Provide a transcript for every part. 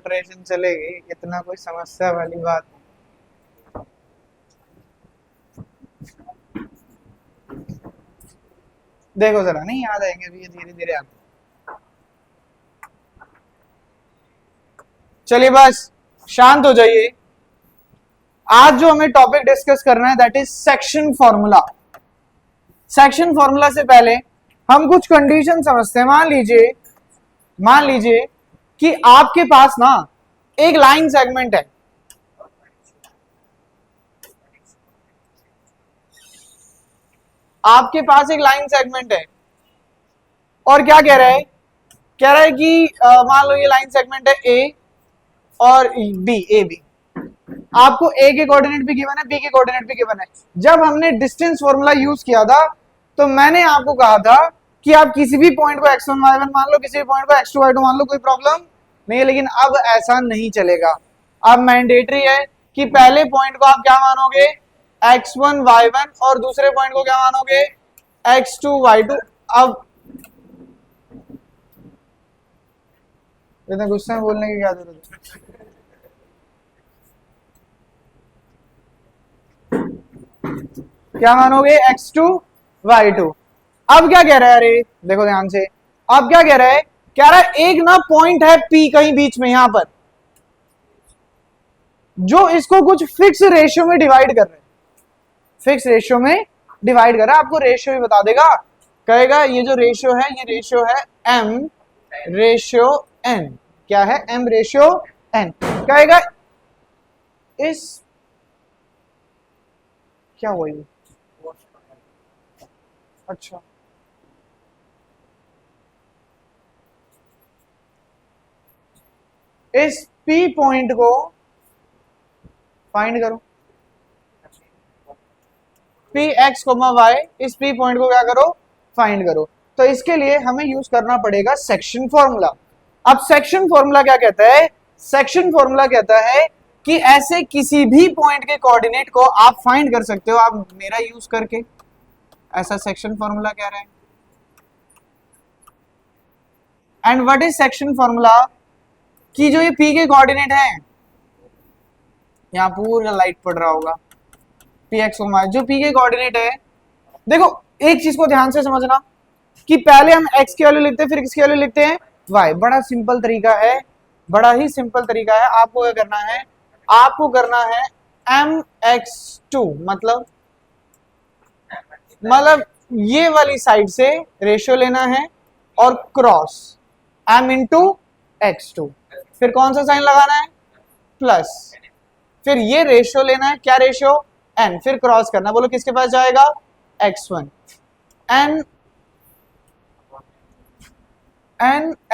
ट्रेशन चलेगी, इतना कोई समस्या वाली बात नहीं। देखो जरा, नहीं याद आएंगे अभी, ये धीरे धीरे आते। चलिए बस शांत हो जाइए। आज जो हमें टॉपिक डिस्कस करना है that is section formula. Section formula से पहले हम कुछ कंडीशन समझते हैं। मान लीजिए कि आपके पास ना एक लाइन सेगमेंट है। आपके पास एक लाइन सेगमेंट है और क्या कह रहा है? कह रहा है कि मान लो ये लाइन सेगमेंट है ए और बी, ए बी। आपको ए के कोऑर्डिनेट भी गिवन है, बी के कोऑर्डिनेट भी गिवन है। जब हमने डिस्टेंस फॉर्मूला यूज किया था तो मैंने आपको कहा था कि आप किसी भी पॉइंट को x1 y1 मान लो, किसी भी पॉइंट को x2 y2 मान लो, कोई प्रॉब्लम नहीं है। लेकिन अब ऐसा नहीं चलेगा। अब मैंडेटरी है कि पहले पॉइंट को आप क्या मानोगे? x1 y1 और दूसरे पॉइंट को क्या मानोगे? x2 y2। अब इतना गुस्से में बोलने की क्या जरूरत है? क्या मानोगे? x2 y2। अब क्या कह रहा है? अरे देखो ध्यान से, अब क्या कह रहा है? कह रहा है एक ना पॉइंट है P कहीं बीच में, यहां पर, जो इसको कुछ फिक्स रेशियो में डिवाइड कर रहे हैं। फिक्स रेशियो में डिवाइड कर रहा है। आपको रेशियो भी बता देगा, कहेगा ये जो रेशियो है ये रेशियो है m रेशियो n। क्या है? m ratio n। कहेगा इस, क्या हुआ ये? अच्छा, इस P पॉइंट को फाइंड करो। पी एक्स कोमा वाई, इस P पॉइंट को क्या करो? फाइंड करो। तो इसके लिए हमें यूज करना पड़ेगा सेक्शन फॉर्मूला। अब सेक्शन फॉर्मूला क्या कहता है? सेक्शन फॉर्मूला कहता है कि ऐसे किसी भी पॉइंट के कोऑर्डिनेट को आप फाइंड कर सकते हो, आप मेरा यूज करके। ऐसा सेक्शन फॉर्मूला कह रहा है। And what is section formula? कि जो ये P के कोऑर्डिनेट है, यहां पूरा लाइट पड़ रहा होगा, पी एक्स जो P के कोऑर्डिनेट है। देखो एक चीज को ध्यान से समझना कि पहले हम x की वैल्यू लिखते हैं, फिर x की वैल्यू लिखते हैं y। बड़ा सिंपल तरीका है, बड़ा ही सिंपल तरीका है। आपको क्या करना है? आपको करना है mx2, मतलब ये वाली साइड से रेशियो लेना है और क्रॉस m इंटू x2, फिर कौन सा साइन लगाना है? प्लस, फिर ये रेशियो लेना है, क्या रेशियो? n, फिर क्रॉस करना। बोलो किसके पास जाएगा? x1 n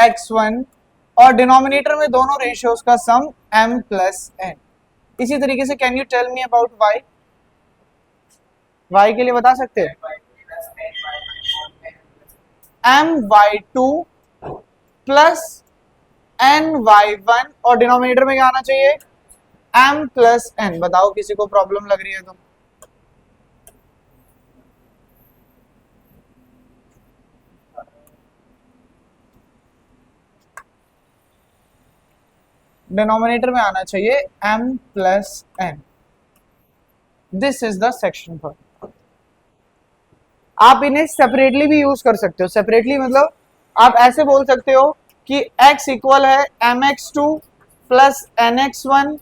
x1, और डिनोमिनेटर में दोनों रेशियोज का सम m प्लस n। इसी तरीके से can you tell me about y? y के लिए बता सकते हैं? my2 प्लस ny1, और डिनोमिनेटर में क्या आना चाहिए? m plus n। बताओ किसी को प्रॉब्लम लग रही है तो? डिनोमिनेटर में आना चाहिए m plus n। This is the section formula. आप इन्हें सेपरेटली भी यूज कर सकते हो। सेपरेटली मतलब आप ऐसे बोल सकते हो कि x इक्वल है mx2 plus nx1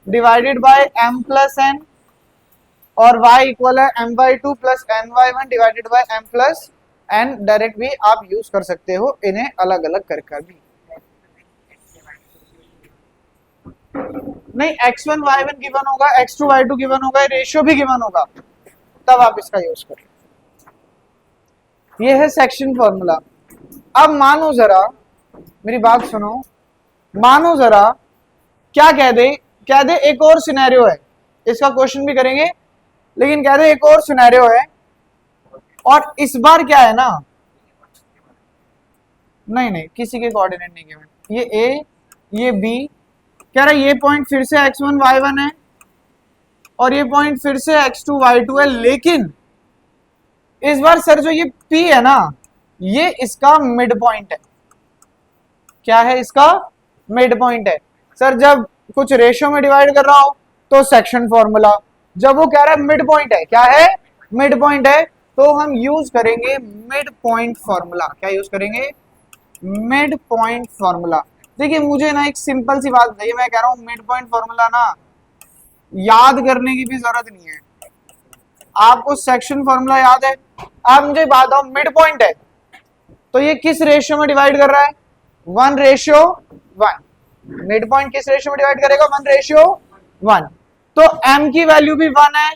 divided by m plus n, और y इक्वल है my2 plus ny1 divided by m plus n। Direct भी आप यूज कर सकते हो, इन्हें अलग अलग करके भी। नहीं, x1 y1 गिवन होगा, x2 y2 गिवन होगा, रेशियो भी गिवन होगा, तब आप इसका यूज करें। ये है सेक्शन फॉर्मूला। अब मानो जरा, मेरी बात सुनो, मानो जरा क्या कह दे एक और सिनेरियो है, इसका क्वेश्चन भी करेंगे, लेकिन कह दे एक और सिनेरियो है, और इस बार क्या है ना, नहीं किसी के कोऑर्डिनेट नहीं गिवन, ये a ये b, कह रहा है ये पॉइंट फिर से x1 y1 है और ये पॉइंट फिर से x2 y2 है, लेकिन इस बार सर जो ये P है ना, ये इसका मिड पॉइंट है। क्या है? इसका मिड पॉइंट है। सर जब कुछ रेशियो में डिवाइड कर रहा हो तो सेक्शन फॉर्मूला, जब वो कह रहा है मिड पॉइंट है, क्या है, मिड पॉइंट है, तो हम यूज करेंगे मिड पॉइंट फॉर्मूला। क्या यूज करेंगे, मिड पॉइंट फॉर्मूला। देखिए मुझे ना एक सिंपल सी बात बताइए, मैं कह रहा हूं मिड पॉइंट फॉर्मूला ना याद करने की भी जरूरत नहीं है, आपको सेक्शन फॉर्मूला याद है। आप मुझे बात बताओ, मिड पॉइंट है तो ये किस रेशियो में डिवाइड कर रहा है, 1:1। मिड पॉइंट किस रेशियो में डिवाइड करेगा, 1:1। तो m की वैल्यू भी 1 है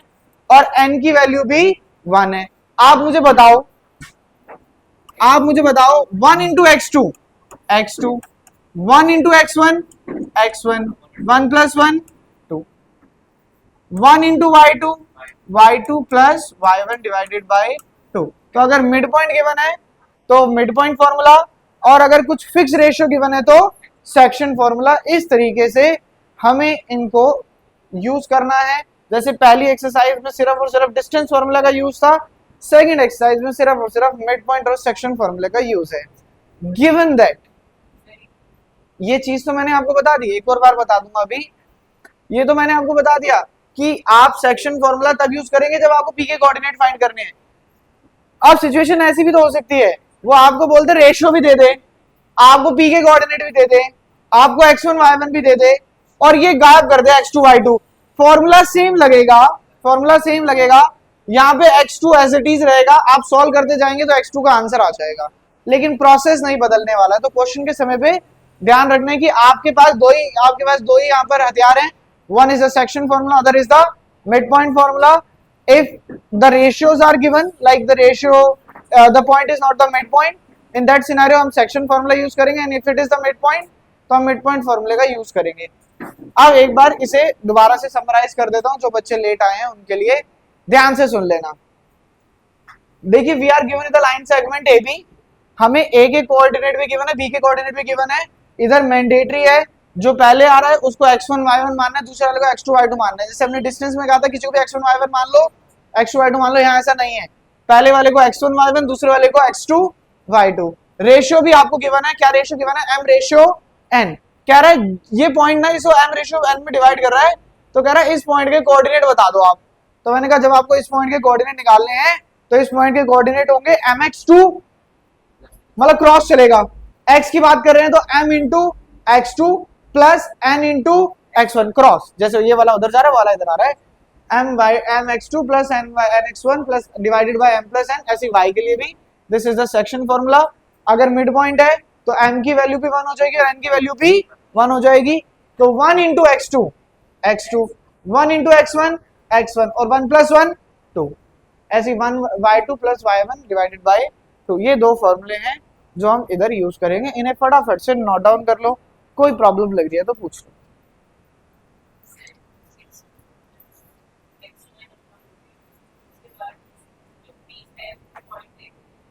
और n की वैल्यू भी 1 है। आप मुझे बताओ 1 into x2 x2, 1 into x1 x1, 1 plus 1 2, 1 into y2 y2 plus y1 divided by 2। तो अगर मिड पॉइंट गिवन है तो मिड पॉइंट फॉर्मूला, और अगर कुछ फिक्स रेशियो गिवन है तो सेक्शन फॉर्मूला। इस तरीके से हमें इनको यूज करना है। जैसे पहली एक्सरसाइज में सिर्फ और सिर्फ डिस्टेंस फॉर्मूला का यूज था, सेकंड एक्सरसाइज में सिर्फ और सिर्फ मिड पॉइंट और सेक्शन फॉर्मूले का यूज है। गिवन दैट, ये चीज तो मैंने आपको बता दी, एक और बार बता दूंगा अभी, ये तो मैंने आपको बता दिया कि आप सेक्शन फॉर्मूला तब यूज करेंगे जब आपको पी के कोऑर्डिनेट फाइंड करने हैं। अब सिचुएशन ऐसी भी तो हो सकती है, वो आपको बोलते रेशियो भी दे दे, आपको पी के कोऑर्डिनेट भी दे दे, आपको x1 y1 भी दे दे, और ये गायब कर दे x2 y2। फॉर्मूला सेम लगेगा, फॉर्मूला सेम लगेगा, यहाँ पे x2 एज इट इज रहेगा, आप सॉल्व करते जाएंगे तो x2 का आंसर आ जाएगा, लेकिन प्रोसेस नहीं बदलने वाला है। तो क्वेश्चन के समय पे ध्यान रखना है कि आपके पास दो ही यहाँ पर हथियार हैं, one is the section formula, other is the midpoint formula. If the ratios are given, like the ratio, the point is not the midpoint, in that scenario हम section formula use करेंगे, and if it is the midpoint तो हम midpoint formula का use करेंगे। अब एक बार इसे दोबारा से समराइज कर देता हूं, जो बच्चे लेट आए हैं उनके लिए ध्यान से सुन लेना। देखिए we are given the line segment A B, हमें ए के कोऑर्डिनेट भी गिवन है, बी के कोऑर्डिनेट भी गिवन है। इधर मैंडेटरी है, जो पहले आ रहा है उसको x1 y1 मानना है, दूसरे वाले को x2 y2 मानना है। जैसे हमने डिस्टेंस में कहा था किसी को भी x1 y1 मान लो, x2 y2 मान लो, यहाँ ऐसा नहीं है, पहले वाले को x1 y1, दूसरे वाले को x2 y2। रेशियो भी आपको गिवन है, क्या रेशियो गिवन है, m रेशियो n। कह रहा है ये पॉइंट ना इसको m रेशियो n में डिवाइड कर रहा है, तो कह रहा है इस पॉइंट के कोऑर्डिनेट बता दो आप। तो मैंने कहा जब आपको इस पॉइंट के कोऑर्डिनेट निकालने हैं तो इस पॉइंट के कोऑर्डिनेट होंगे mx2, मतलब क्रॉस चलेगा, x की बात कर रहे हैं तो m into x2 plus n into x1 cross, जैसे ये वाला उधर जा रहा है वाला इधर आ रहा है, m x2 plus n x1 plus divided by m plus n। ऐसे y के लिए भी this is the section formula. अगर मिड पॉइंट है तो m की वैल्यू भी 1 हो जाएगी और n की वैल्यू भी 1 हो जाएगी, तो 1 into x2 x2, 1 into x1 x1, और 1 प्लस 1 2, ऐसे 1 y2 plus y1 divided by 2। ये दो फॉर्मूले हैं जो हम इधर यूज करेंगे, इन्हें फटाफट से नोट डाउन कर लो, कोई प्रॉब्लम लग रही है तो पूछ लो।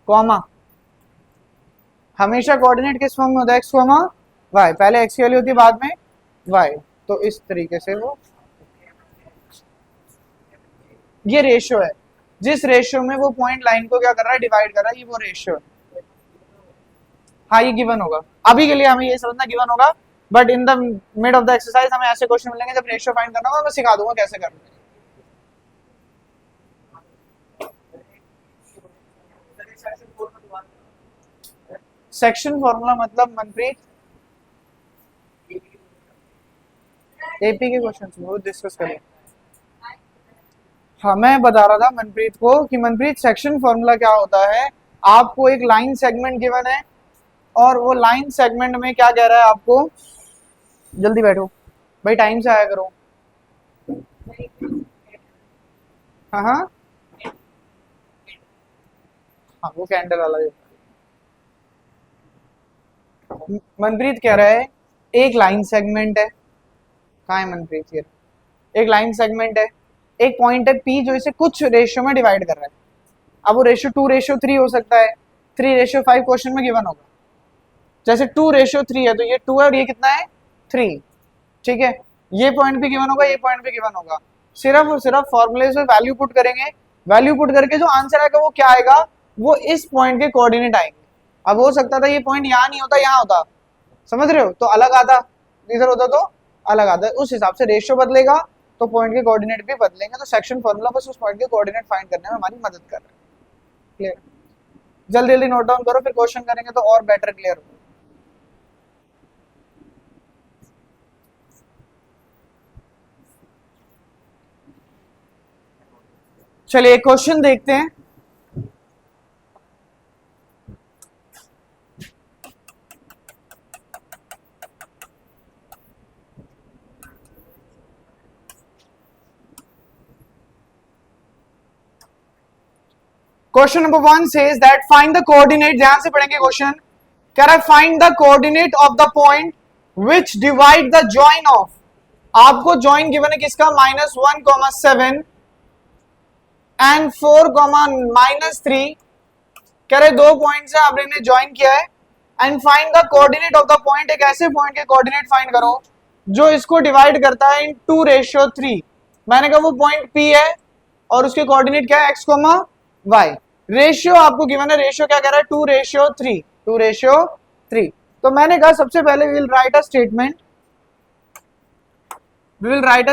कॉमा, हमेशा कोऑर्डिनेट किस फॉर्म में होता है, x, y, पहले x की वैल्यू होती है बाद में y, तो इस तरीके से वो ये रेशियो है, जिस रेशियो में वो पॉइंट लाइन को क्या कर रहा है, डिवाइड कर रहा है, ये वो रेशियो है। हाँ ये गिवन होगा, अभी के लिए हमें ये समझना गिवन होगा, but in the mid of the exercise हमें ऐसे क्वेश्चन मिलेंगे जब रेशियो फाइंड करना होगा, मैं सिखा दूंगा कैसे करना है। सेक्शन फॉर्मूला मतलब मनप्रीत एपी के क्वेश्चन वो डिस्कस करें। हाँ मैं बता रहा था मनप्रीत को कि मनप्रीत सेक्शन फॉर्मूला क्या होता है, आपको एक लाइन सेगमेंट गिवन है और वो लाइन सेगमेंट में क्या कह रहा है आपको, जल्दी बैठो भाई, टाइम से आया करो। हाँ हाँ हाँ वो कैंडल वाला मनप्रीत कह रहा है एक लाइन सेगमेंट है, कहाँ है मनप्रीत, ये एक लाइन सेगमेंट है, एक पॉइंट है P जो इसे कुछ रेशियो में डिवाइड कर रहा है। अब वो रेशियो 2:3 हो सकता है, 3:5 क्वेश्चन में गिवन होगा। जैसे 2:3 है तो ये 2 है और ये कितना है 3, ठीक है, ये पॉइंट भी गिवन होगा, ये पॉइंट भी गिवन होगा। सिर्फ और सिर्फ फॉर्मूले से वैल्यू पुट करेंगे, वैल्यू पुट करके जो आंसर आएगा वो क्या आएगा, वो इस पॉइंट के कोऑर्डिनेट आएंगे। अब हो सकता था ये पॉइंट यहाँ नहीं होता, यहाँ होता, समझ रहे हो, तो अलग आता, इधर होता तो अलग आता है, उस हिसाब से रेशियो बदलेगा तो पॉइंट के कोऑर्डिनेट भी बदलेंगे। तो सेक्शन फॉर्मूला बस उस पॉइंट के कोऑर्डिनेट फाइंड करने में हमारी मदद कर रहा है। क्लियर? जल्दी जल्दी नोट डाउन करो, फिर क्वेश्चन करेंगे तो और बेटर क्लियर होगा। चलिए क्वेश्चन देखते हैं। Question number 1 says that find the coordinate, ध्यान से पढ़ेंगे क्वेश्चन। कह रहा है find the coordinate of the point which divide the join of, आपको जॉइन गिवन है किसका, -1,7 एंड 4,-3। कह रहे दो पॉइंट है, आपने ज्वाइन किया है। And find the coordinate of the point, एक ऐसे पॉइंट के कोऑर्डिनेट फाइंड करो जो इसको डिवाइड करता है इन 2:3। मैंने कहा वो पॉइंट P है और उसके कोऑर्डिनेट क्या है, x, y। रेशियो आपको गिवन है, रेशियो क्या कह रहा है, 2:3, 2:3। तो मैंने कहा सबसे पहले we will write a statement, we will write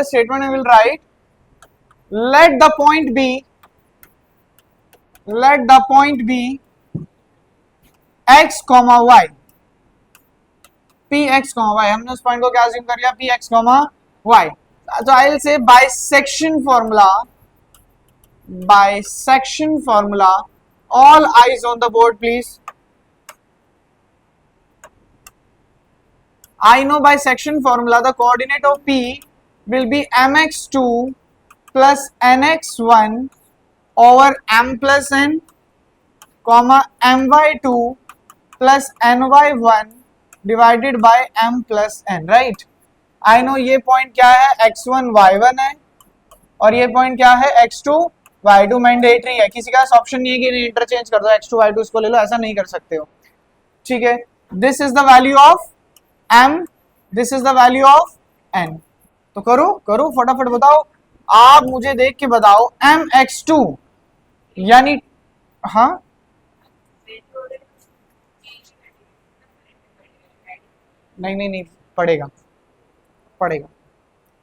let the point be x, y, px, y। हमने उस पॉइंट को क्या अज्यूम कर लिया, px, y। तो I will say bisection formula, all eyes on the board please। I know by section formula the coordinate of P will be mx2 plus nx1 over m plus n, comma my2 plus ny1 divided by m plus n, right? I know ये point क्या है, x1 y1 है और ये point क्या है, x2 y2। Mandatory है, किसी का ऑप्शन नहीं है कि इंटरचेंज कर दो, x2 y2 इसको ले लो, ऐसा नहीं कर सकते हो। ठीक है, this is the value of m, this is the value of n। तो करो फटाफट बताओ, आप मुझे देख के बताओ mx2 यानी, हाँ नहीं पड़ेगा,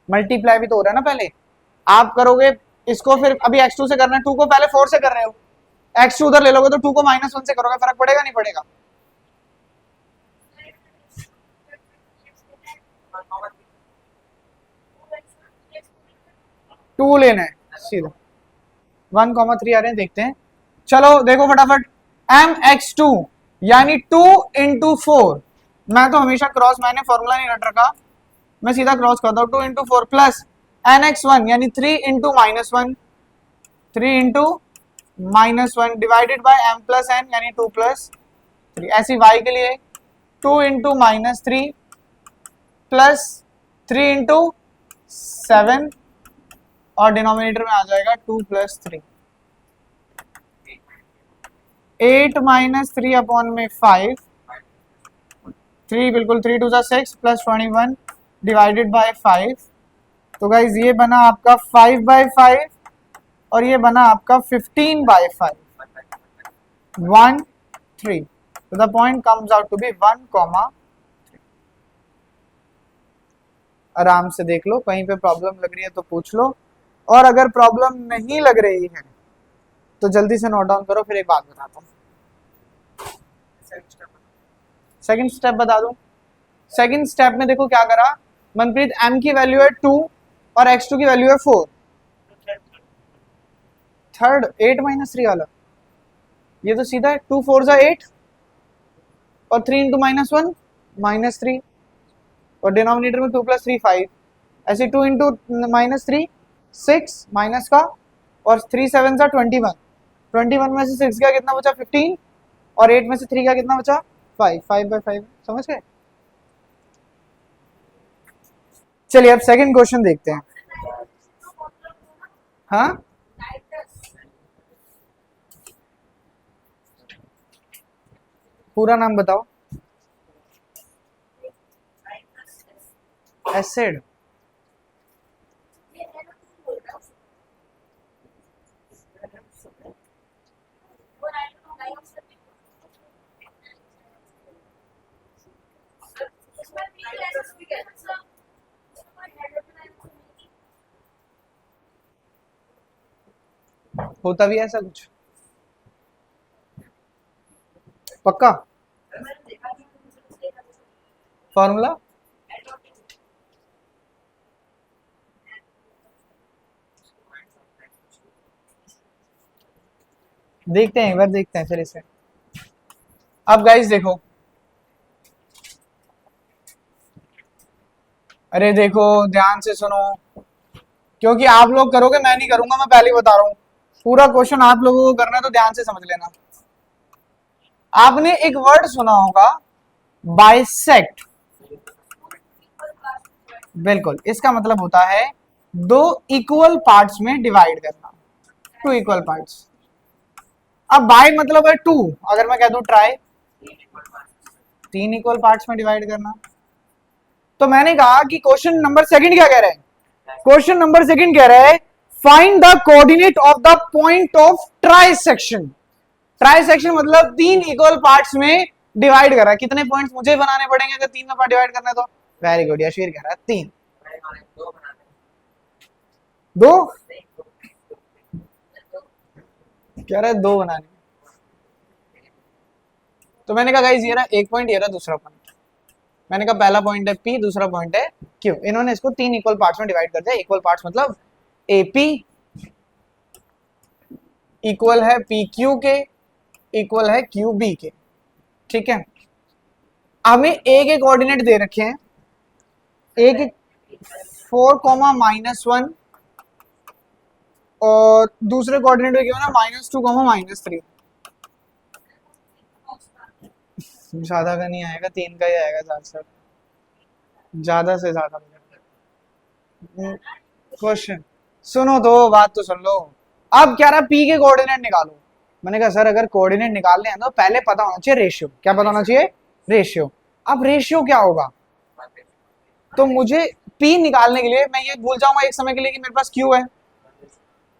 मल्टीप्लाई भी तो हो रहा है ना पहले। आप करोगे इसको, फिर अभी x2 से करना है, 2 को पहले 4 से कर रहे हो, x2 उधर ले लोगे तो 2 को -1 से करोगे, फर्क पड़ेगा नहीं पड़ेगा? 2 लेना है सीधा, 1,3 आ रहे हैं, देखते हैं। चलो देखो फटाफट, mx2 यानी 2 into 4। मैं तो हमेशा क्रॉस, मैंने फॉर्मूला नहीं रट रखा, मैं सीधा क्रॉस करता हूँ, 2 into 4 प्लस nx1 यानी 3 into -1, 3 into -1 divided by m plus n यानी 2 plus 3। ऐसी y के लिए 2 into -3 प्लस 3 into 7 और डिनोमिनेटर में आ जाएगा 2 plus 3। 8 - 3 अपॉन में 5, 3 बिल्कुल, 3 2 6 प्लस 21 डिवाइडेड बाय 5। तो गाइज ये बना आपका 5/5 और ये बना आपका 15/5, 1 3। तो the point comes out to be 1,3। आराम से देख लो, कहीं पे प्रॉब्लम लग रही है तो पूछ लो, और अगर प्रॉब्लम नहीं लग रही है तो जल्दी से नोट डाउन करो। फिर एक बात बताता हूँ, सेकंड स्टेप बता दूं। सेकंड स्टेप में देखो क्या करा मनप्रीत, m की वैल्यू है 2 और x2 की वैल्यू है 4। थर्ड 8 - 3 वाला, ये तो सीधा है, 2 4 8 और 3 into -1 -3 और डिनोमिनेटर में 2 + 3 5। ऐसे 2 into -3 6 माइनस का, और 3 7 21, 21 में से 6 का कितना बचा, 15, और 8 में से 3 का कितना बचा, 5, 5/5। समझ गए? चलिए अब सेकंड क्वेश्चन देखते हैं। हाँ पूरा नाम बताओ। एसिड, होता भी ऐसा कुछ पक्का फॉर्मूला? देखते हैं एक बार, देखते हैं फिर इसे। अब गाइस देखो, अरे देखो ध्यान से सुनो, क्योंकि आप लोग करोगे मैं नहीं करूंगा, मैं पहले ही बता रहा हूं। पूरा क्वेश्चन आप लोगों को करना है तो ध्यान से समझ लेना। आपने एक वर्ड सुना होगा बाइसेक्ट, बिल्कुल इसका मतलब होता है दो इक्वल पार्ट्स में डिवाइड करना, टू इक्वल पार्ट्स। अब बाय मतलब है टू, अगर मैं कह दूं ट्राई, तीन इक्वल पार्ट्स में डिवाइड करना। तो मैंने कहा कि क्वेश्चन नंबर सेकंड क्या कह रहा है, क्वेश्चन नंबर सेकंड कह रहा है find the coordinate of the point of trisection. Trisection मतलब तीन इक्वल पार्ट्स में डिवाइड कर रहा है। कितने पॉइंट्स मुझे बनाने पड़ेंगे अगर तीन में पार्ट डिवाइड करना है तो? वेरी गुड, यशवीर कह रहा है तीन। दो कह रहा है दो बनाने। तो मैंने कहा गाइस ये रहा एक पॉइंट, ये रहा दूसरा पॉइंट। मैंने कहा पहला पॉइंट है P, दूसरा पॉइंट है Q। इन्होंने इसको तीन इक्वल पार्ट्स में डिवाइड कर दिया। इक्वल पार्ट्स मतलब AP इक्वल है PQ के, इक्वल है QB के, ठीक है। हमें A के कोऑर्डिनेट दे रखे हैं, A के 4, -1 और दूसरे कोऑर्डिनेट में क्या ना -2, -3। ज्यादा का नहीं आएगा, तीन का ही आएगा ज्यादा से ज्यादा। क्वेश्चन सुनो तो, बात तो सुन लो। अब क्या रहा, पी के कोऑर्डिनेट निकालो। मैंने कहा सर अगर कोऑर्डिनेट निकालने हैं तो पहले पता होना चाहिए रेशियो। क्या पता होना चाहिए? रेशियो। अब रेशियो क्या होगा, तो मुझे पी निकालने के लिए मैं ये भूल जाऊंगा एक समय के लिए कि मेरे पास क्यू है।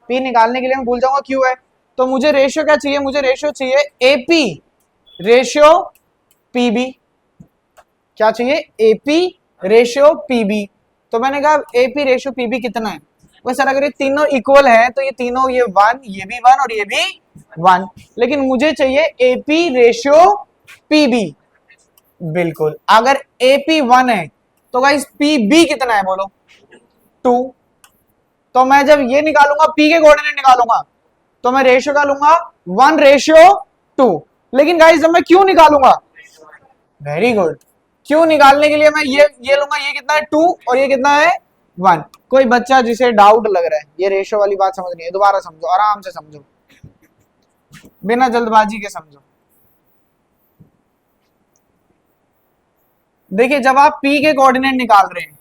पी निकालने के लिए मैं भूल जाऊंगा क्यू है, तो मुझे रेशियो क्या चाहिए, मुझे रेशियो चाहिए एपी रेशियो पीबी। क्या चाहिए? AP ratio PB. तो मैंने कहा एपी रेशियो पीबी कितना है, वह सर अगर ये तीनों इक्वल है तो ये तीनों, ये वन, ये भी वन और ये भी वन, लेकिन मुझे चाहिए एपी रेशियो पीबी। बिल्कुल, अगर एपी वन है तो गाइस पीबी कितना है बोलो? टू। तो मैं जब ये निकालूंगा पी के कोऑर्डिनेट निकालूंगा तो मैं रेशियो का लूंगा 1:2। लेकिन गाइस जब मैं क्यू निकालूंगा, वेरी गुड, क्यू निकालने के लिए मैं ये लूंगा, ये कितना है 2 और ये कितना है 1। कोई बच्चा जिसे डाउट लग रहा है, ये रेशियो वाली बात समझ नहीं है, दोबारा समझो, आराम से समझो, बिना जल्दबाजी के समझो। देखिए जब आप पी के कोऑर्डिनेट निकाल रहे हैं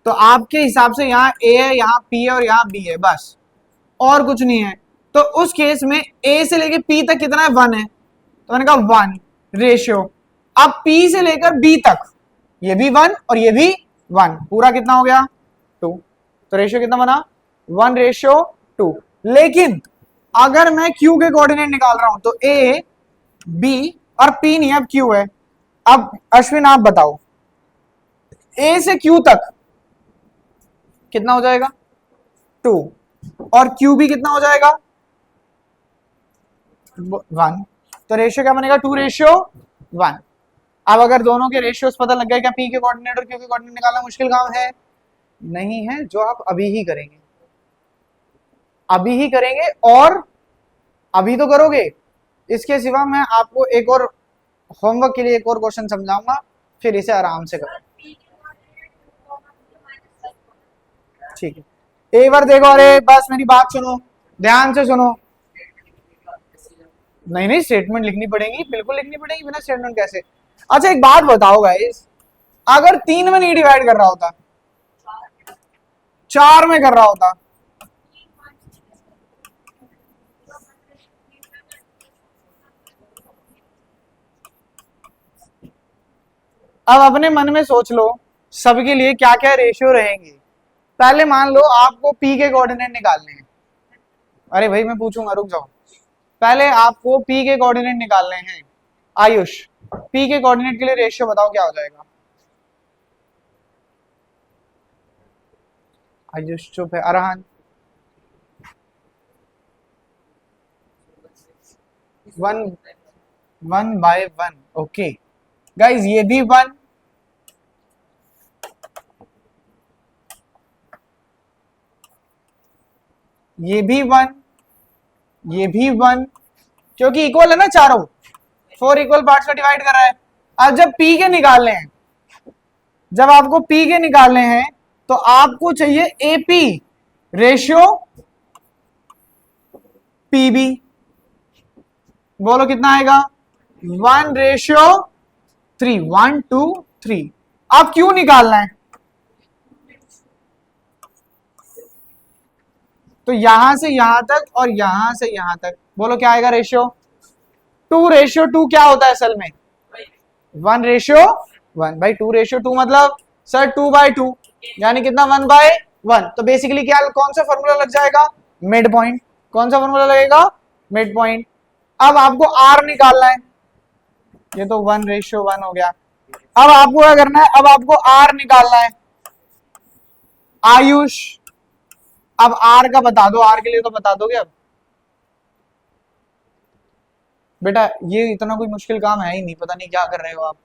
तो आपके हिसाब से यहाँ ए है, यहाँ पी है और यहाँ बी है, बस और कुछ नहीं है। तो उस केस में ए से लेके पी तक कितना है? 1 है। तो मैंने कहा 1 रेशियो। अब पी से लेकर बी तक ये भी 1 और ये भी 1, पूरा कितना हो गया? 2। तो रेशियो कितना बना? 1:2। लेकिन अगर मैं क्यू के कोऑर्डिनेट निकाल रहा हूं तो ए, बी और पी नहीं, अब क्यू है। अब अश्विन आप बताओ, ए से क्यू तक कितना हो जाएगा? 2 और क्यू भी कितना हो जाएगा? 1। तो रेशियो क्या बनेगा? 2:1। अब अगर दोनों के रेशियोस पता लग गए, क्या पी के कोऑर्डिनेट और क्यू के कोऑर्डिनेट निकालना मुश्किल काम है? नहीं है, जो आप अभी ही करेंगे, अभी ही करेंगे और अभी तो करोगे। इसके सिवा मैं आपको एक और होमवर्क के लिए एक और क्वेश्चन समझाऊंगा, फिर इसे आराम से करो, ठीक है। एक बार देखो, अरे बस मेरी बात सुनो, ध्यान से सुनो। नहीं नहीं, स्टेटमेंट लिखनी पड़ेगी, बिल्कुल लिखनी पड़ेगी, बिना स्टेटमेंट कैसे? अच्छा एक बात बताओ गाइस, अगर 3 में नहीं डिवाइड कर रहा होता, 4 में कर रहा होता, अब अपने मन में सोच लो सबके लिए क्या क्या रेशियो रहेंगे। पहले मान लो आपको पी के कोऑर्डिनेट निकालने हैं। अरे भाई मैं पूछूंगा, रुक जाओ। पहले आपको पी के कोऑर्डिनेट निकालने हैं। आयुष, पी के कोऑर्डिनेट के लिए रेशियो बताओ क्या हो जाएगा? आयुष चुप है। अरहान, वन, 1/1, ओके गाइज, ये भी 1, ये भी 1, ये भी 1, क्योंकि इक्वल है ना चारों, 4 इक्वल पार्ट्स में डिवाइड कर रहा है। अब जब पी के निकालने हैं, जब आपको पी के निकालने हैं तो आपको चाहिए एपी रेशियो पीबी। बोलो कितना आएगा? 1/3, 1 2 3। अब क्यों निकालना है? तो यहां से यहां तक और यहां से यहां तक, बोलो क्या आएगा रेशियो? 2/2 क्या होता है असल में? 1/1 भाई, 2/2 मतलब सर 2/2, यानी कितना? 1/1। तो बेसिकली क्या, कौन सा फॉर्मूला लग जाएगा? Mid point. कौन सा फॉर्मूला लगेगा? Mid point. अब आपको आर निकालना है, ये तो 1/1 हो गया। अब आपको क्या करना है? अब आपको आर निकालना है। आयुष, अब आर का बता दो, आर के लिए तो बता दोगे अब बेटा, ये इतना कोई मुश्किल काम है ही नहीं, पता नहीं क्या कर रहे हो आप।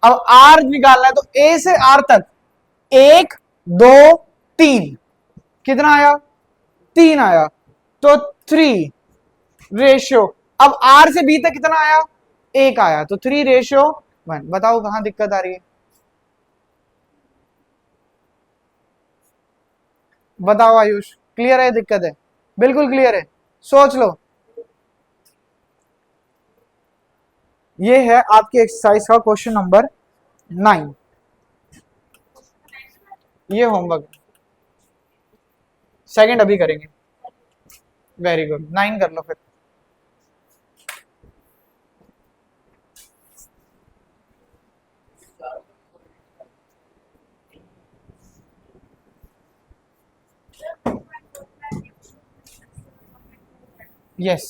अब आर निकालना है, तो ए से आर तक 1 2 3, कितना आया? 3 आया, तो 3/, अब आर से बी तक कितना आया? 1 आया, तो 3/1। बताओ कहां दिक्कत आ रही है? बताओ आयुष, क्लियर है? दिक्कत है? बिल्कुल क्लियर है, सोच लो। ये है आपकी एक्सरसाइज का क्वेश्चन नंबर 9, ये होमवर्क सेकंड अभी करेंगे। वेरी गुड, 9 कर लो फिर। Yes,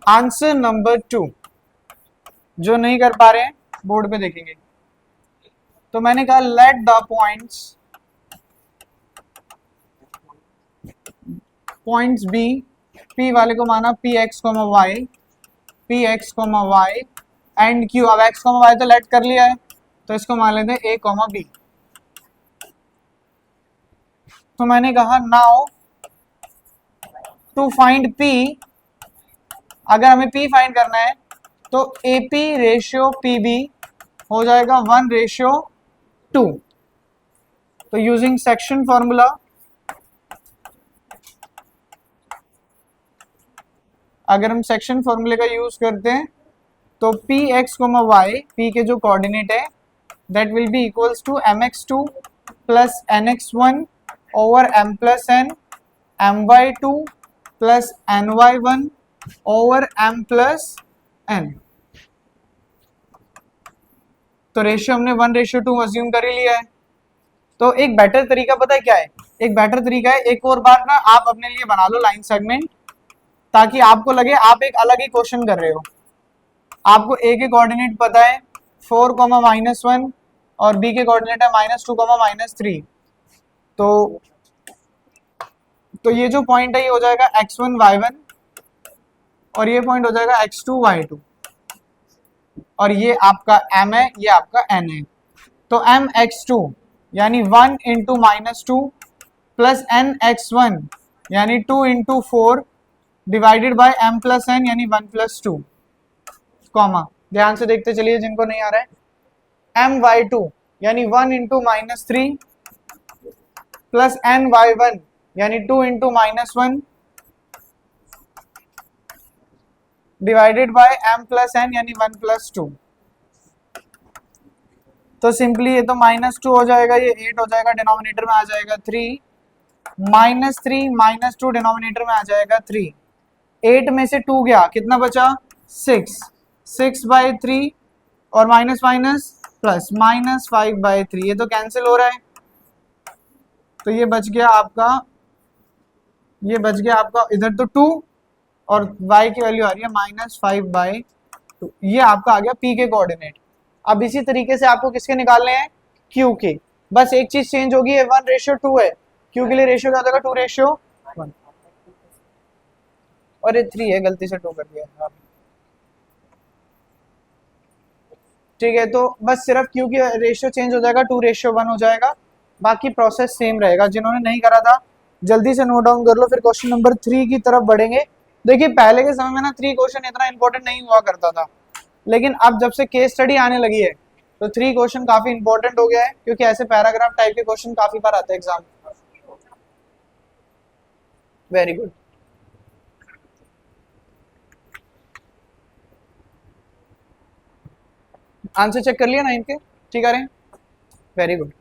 answer number 2। जो नहीं कर पा रहे हैं बोर्ड पे देखेंगे। तो मैंने कहा let the points B, P वाले को माना P X comma Y, P X comma Y and Q. अब एक्स कोमा वाई तो लेट कर लिया है, तो इसको मान लेते हैं ए कोमा बी। तो मैंने कहा नाउ टू फाइंड पी, अगर हमें पी फाइंड करना है तो एपी रेशियो पीबी हो जाएगा 1/2। तो यूजिंग सेक्शन फॉर्मूला, अगर हम सेक्शन फॉर्मूले का यूज करते हैं तो P X comma Y, P के जो कोऑर्डिनेट है that will be equals to mx2 plus nx1 over m plus n, my2 plus ny1 over m plus n। तो रेशियो हमने 1/2 अज्यूम कर ही लिया है। तो एक बेटर तरीका पता है क्या है? एक बेटर तरीका है, एक और बार ना आप अपने लिए बना लो लाइन सेगमेंट, ताकि आपको लगे आप एक अलग ही क्वेश्चन कर रहे हो। आपको ए के कोऑर्डिनेट पता है 4, -1 और बी के कोऑर्डिनेट है -2, -3। तो ये जो पॉइंट है ये हो जाएगा x1 y1 और ये पॉइंट हो जाएगा x2 y2 और ये आपका m है, ये आपका n है। तो mx2 यानी 1 इंटू -2 प्लस nx1 यानी 2 into 4 divided by m plus n यानी 1+2, कॉमा। ध्यान से देखते चलिए जिनको नहीं आ रहा है। my2 यानी 1 इंटू -3 प्लस ny1 यानी 2 into -1 divided by m plus n यानी 1+2। तो सिंपली ये तो -2 हो जाएगा, ये 8 हो जाएगा, डिनोमिनेटर में आ जाएगा 3, -3 -2 डिनोमिनेटर में आ जाएगा 3। 8 में से 2 गया, कितना बचा? 6, 6/3 और माइनस माइनस प्लस -5/3, ये तो कैंसिल हो रहा है। तो ये बच गया आपका, ये बच गया आपका इधर तो 2 और y की वैल्यू आ रही है -5/2। ये आपका आ गया p के कोऑर्डिनेट। अब इसी तरीके से आपको किसके निकालने हैं, q के। बस एक चीज चेंज होगी, 1:2 है, q के लिए रेशियो क्या हो जाएगा, 2:1। और ये 3 है, गलती से 2 कर दिया। ठीक है, तो बस सिर्फ क्यू की रेशियो चेंज हो जाएगा, 2:1 हो जाएगा, बाकी प्रोसेस सेम रहेगा। जिन्होंने नहीं करा था जल्दी से नोट डाउन कर लो, फिर क्वेश्चन नंबर 3 की तरफ बढ़ेंगे। देखिए पहले के समय में ना 3 क्वेश्चन इतना इंपॉर्टेंट नहीं हुआ करता था, लेकिन अब जब से केस स्टडी आने लगी है तो 3 क्वेश्चन काफी इंपॉर्टेंट हो गया है, क्योंकि ऐसे पैराग्राफ टाइप के क्वेश्चन काफी बार आते हैं exam. Very good. Answer check कर लिया ना इनके, ठीक है, वेरी गुड।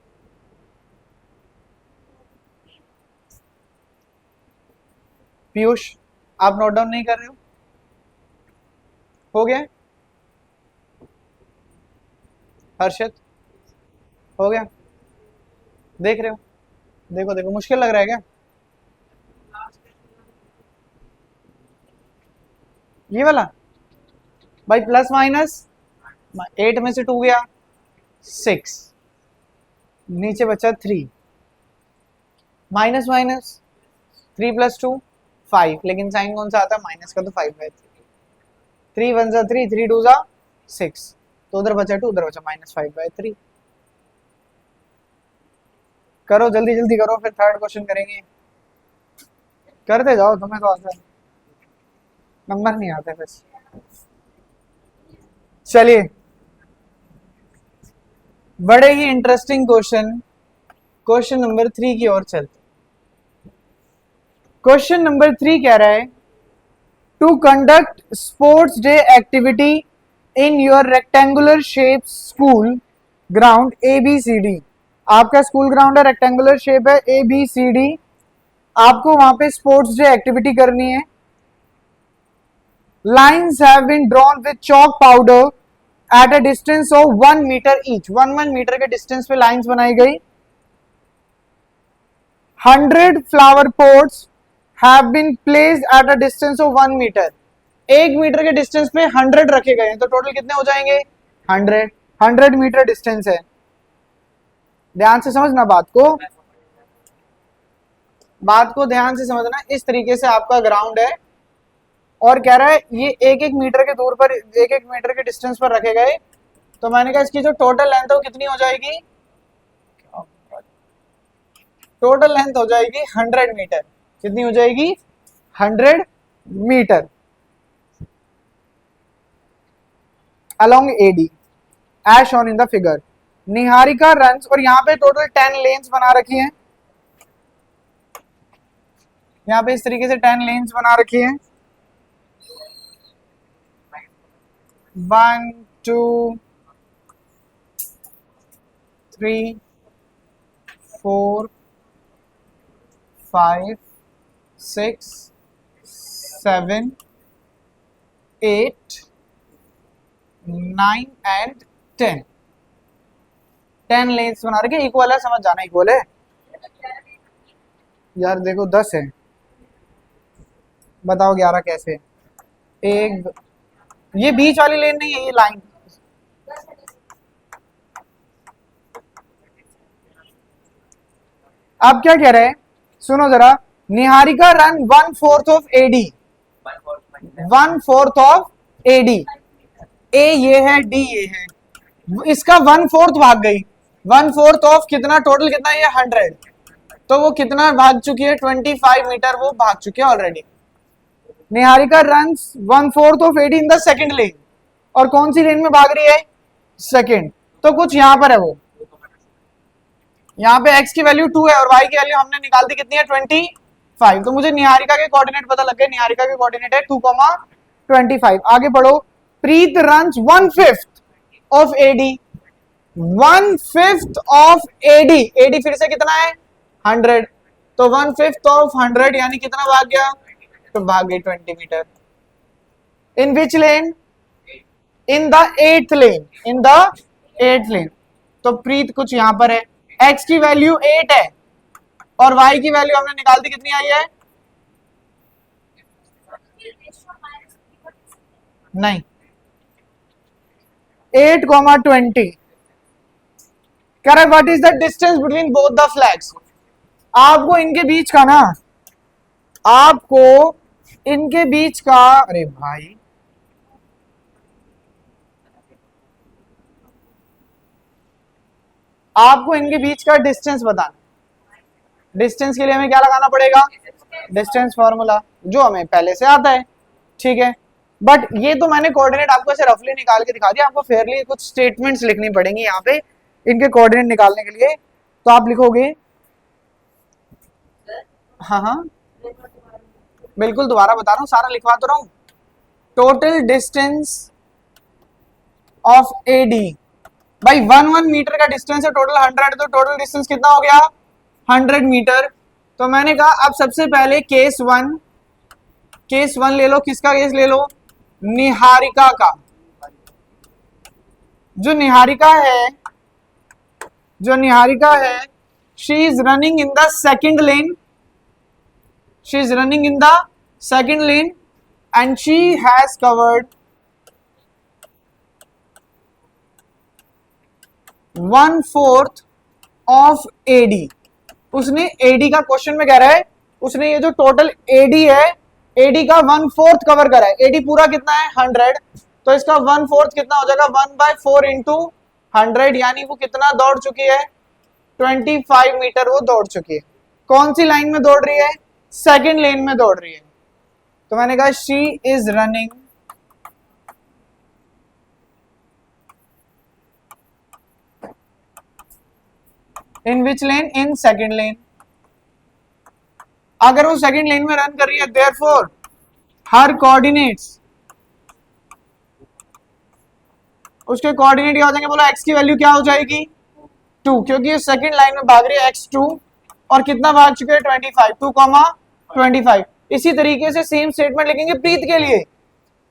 पीयूष आप नोट डाउन नहीं कर रहे हो गया? हर्षित हो गया? देख रहे हो, देखो देखो मुश्किल लग रहा है क्या ये वाला? भाई प्लस माइनस 8 में से 2 गया 6, नीचे बचा 3, माइनस माइनस 3 + 2 5, लेकिन साइन कौन सा आता है, माइनस का, तो 5 है। 3 1 जा 3, 3 2 जा 6, तो उधर बचा 2, उधर बचा -5/3। करो जल्दी जल्दी करो, फिर थर्ड क्वेश्चन करेंगे। करते जाओ, तुम्हें तो आता है, नंबर नहीं आते बस। चलिए बड़े ही इंटरेस्टिंग क्वेश्चन नंबर 3 की ओर चलते। क्वेश्चन नंबर 3 कह रहा है, to conduct sports day activity in your rectangular shape school ground ABCD। आपका स्कूल ग्राउंड है, रेक्टेंगुलर शेप है, ABCD। आपको वहां पे स्पोर्ट्स डे एक्टिविटी करनी है। Lines have been drawn with chalk powder at a distance of 1 metre each. 1 metre के distance पे लाइन्स बनाई गई। 100 flower pots have been placed at a distance of 1 metre. 1 metre के डिस्टेंस पे 100 रखे गए हैं, तो टोटल कितने हो जाएंगे, 100 मीटर डिस्टेंस है। ध्यान से समझना बात को ध्यान से समझना। इस तरीके से आपका ग्राउंड है और कह रहा है ये 1-1 मीटर के दूर पर, 1-1 मीटर के डिस्टेंस पर रखे गए। तो मैंने कहा इसकी जो टोटल लेंथ है वो कितनी हो जाएगी, टोटल लेंथ हो जाएगी 100 मीटर। कितनी हो जाएगी, 100 metre along AD as shown in the figure। Niharika runs, और यहाँ पे टोटल 10 लेन्स बना रखी हैं, यहाँ पे इस तरीके से 10 लेन्स बना रखी हैं। 1 2 3 4 5 6 7 8 9 and 10। 10 लेन्स बना रखे, इक्वल है, समझ जाना, इक्वल है यार। देखो 10 है, बताओ 11 कैसे। एक ये बीच वाली लेन नहीं है, ये लाइन। अब क्या कह रहे हैं, सुनो जरा। Niharika run 1/4 of AD, 1/4 of AD। A ये है, D ये है, इसका 1/4 भाग गई। 1/4 ऑफ कितना, टोटल कितना, ये 100, तो वो कितना भाग चुकी है, 25 मीटर वो भाग चुकी है already. Niharika runs 1/4 of AD in the second lane, और कौन सी लेन में भाग रही है, सेकंड। तो कुछ यहां पर है, वो यहाँ पे x की वैल्यू 2 है और y की वैल्यू हमने निकाल दी कितनी है, 25। तो मुझे निहारिका के कोऑर्डिनेट पता लग गए, निहारिका के कोऑर्डिनेट है 2,25। आगे बढ़ो। Preet runs 1/5 of AD, 1/5 of AD। AD फिर से कितना है, 100, तो 1/5 ऑफ 100 यानी कितना भाग गया, तो भाग गई 20 metre. In which lane, in the 8th lane, in the 8th lane. तो प्रीत कुछ यहां पर है, x की वैल्यू 8 है और y की वैल्यू हमने निकाल दी, कितनी आई है, नहीं, 8,20 कह रहा है what is the distance between both the flags. आपको इनके बीच का ना, आपको इनके बीच का, अरे भाई आपको इनके बीच का डिस्टेंस बताना। डिस्टेंस के लिए हमें क्या लगाना पड़ेगा, डिस्टेंस फॉर्मूला, जो हमें पहले से आता है, ठीक है। बट ये तो मैंने कोऑर्डिनेट आपको ऐसे रफली निकाल के दिखा दिया, आपको फेयरली कुछ स्टेटमेंट्स लिखनी पड़ेंगी यहाँ पे इनके कोऑर्डिनेट निकालने के लिए। तो आप लिखोगे, हाँ हाँ बिल्कुल, दोबारा बता रहा हूँ, सारा लिखवा तो रहा हूँ। टोटल डिस्टेंस ऑफ एडी, भाई 1 मीटर का डिस्टेंस है, टोटल 100, तो टोटल डिस्टेंस कितना हो गया 100 मीटर। तो मैंने कहा अब सबसे पहले केस वन ले लो। किसका केस ले लो, निहारिका का। जो निहारिका है she is running in the second lane, and she has covered 1/4 of AD। उसने AD का क्वेश्चन में कह रहा है, उसने ये जो टोटल AD है, AD का 1/4 कवर करा है। AD पूरा कितना है 100, तो इसका 1/4 कितना हो जाएगा 1/4 इंटू 100, यानी वो कितना दौड़ चुकी है 25 मीटर वो दौड़ चुकी है। कौन सी लाइन में दौड़ रही है, सेकेंड लेन में दौड़ रही है। तो मैंने कहा she is running in which lane, in second lane. अगर वो सेकेंड लेन में रन कर रही है, देयरफॉर हर कोऑर्डिनेट्स, उसके कोऑर्डिनेट क्या हो जाएंगे, बोलो एक्स की वैल्यू क्या हो जाएगी 2, क्योंकि ये सेकेंड लाइन में भाग रही है x2, और कितना भाग चुके हैं 25, 2,25। इसी तरीके से सेम स्टेटमेंट लिखेंगे प्रीत के लिए।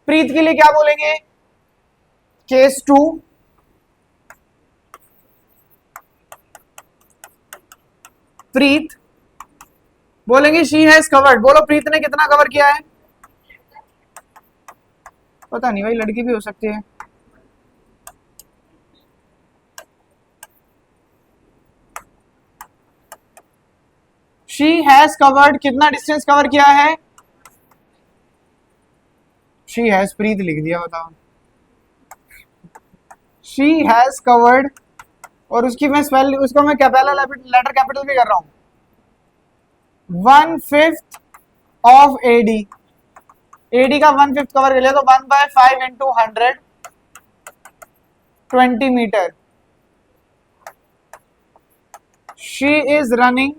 प्रीत के लिए क्या बोलेंगे, केस 2, प्रीत बोलेंगे शी हैज कवर्ड, बोलो प्रीत ने कितना कवर किया है, पता नहीं भाई, लड़की भी हो सकती है। शी हैज कवर्ड, कितना डिस्टेंस कवर किया है, शी हैज, प्रीत लिख दिया, बताओ। शी हैज कवर्ड, और उसकी मैं स्पेल, उसको मैं लेटर कैपिटल भी कर रहा हूं, 1/5 ऑफ एडी। एडी का 1/5 कवर कर लिया, तो 1/5 into 100, 20 metre. She is running,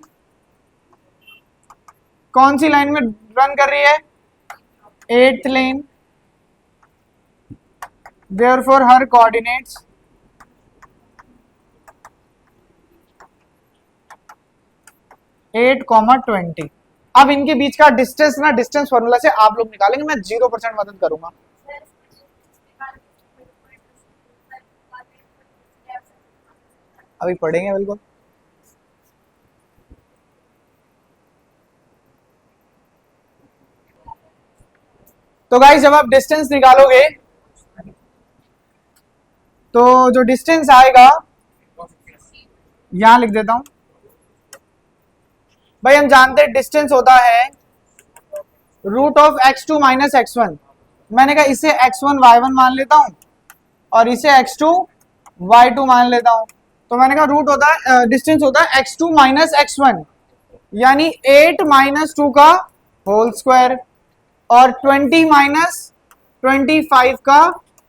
कौन सी लाइन में रन कर रही है, 8th लेन, देयरफॉर हर कोऑर्डिनेट्स 8,20। अब इनके बीच का डिस्टेंस ना, डिस्टेंस फॉर्मूला से आप लोग निकालेंगे, मैं 0% मदद करूंगा। अभी पढ़ेंगे बिल्कुल। तो गाइस जब आप डिस्टेंस निकालोगे, तो जो डिस्टेंस आएगा, यहां लिख देता हूं भाई, हम जानते हैं डिस्टेंस होता है root of x2 minus x1। मैंने कहा इसे x1 y1 मान लेता हूं, और इसे x2 y2 मान लेता हूं। तो मैंने कहा रूट होता है, डिस्टेंस होता है x2 माइनस x1, यानी 8 माइनस 2 का होल स्क्वायर, और 20 माइनस 25 का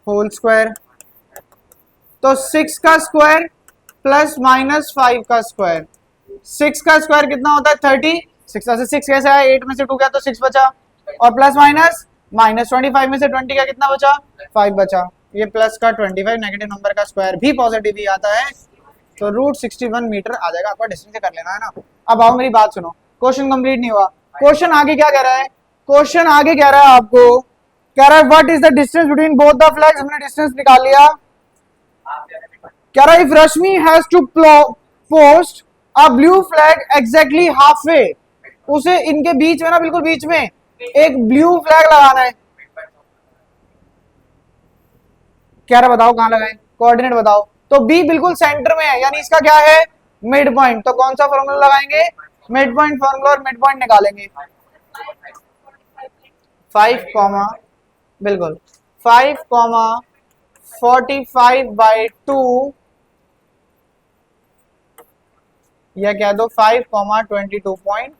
होल स्क्वायर, तो 6 का स्क्वायर प्लस माइनस 5 का स्क्वायर। 6 का स्क्वायर कितना होता है 30, 6 से 6 कैसे आया, 8 में से 2 गया तो 6 बचा, और प्लस माइनस 25 में से 20 का कितना बचा, 5 बचा। ये प्लस का 25 नेगेटिव नंबर का स्क्वायर भी पॉजिटिव ही आता है, तो रूट 61 मीटर आ जाएगा। आपका डिस्टेंस कर लेना है ना। अब आओ मेरी बात सुनो, क्वेश्चन कंप्लीट नहीं हुआ। क्वेश्चन आगे क्या कह रहा है, क्वेश्चन आगे कह रहा है आपको, कह रहा है what is the distance between both the flags. हमने डिस्टेंस निकाल लिया। कह रहा है if Rashmi has to post a blue flag exactly half way, उसे इनके बीच में ना, बिल्कुल बीच में एक ब्लू फ्लैग लगाना है। कह रहा बताओ कहाँ लगाएं, कोऑर्डिनेट बताओ। तो बी बिल्कुल सेंटर में है, यानी इसका क्या है, मिड पॉइंट। तो कौन सा फॉर्मूला लगाएंगे, मिड पॉइंट फॉर्मूला, और मिड पॉइंट निकालेंगे 5, बिल्कुल 5, 45/2, या कह दो 5, 22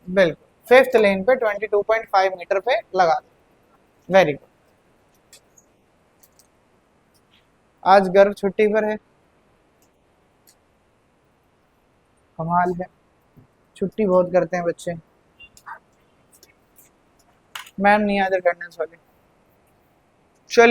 बिल्कुल फिफ्थ लेन पे 22.5 मीटर पे लगा दो। Very good. आज गर्व छुट्टी पर है, कमाल है, छुट्टी बहुत करते हैं बच्चे। मैम नहीं आज अटेंडेंस वाले। चलिए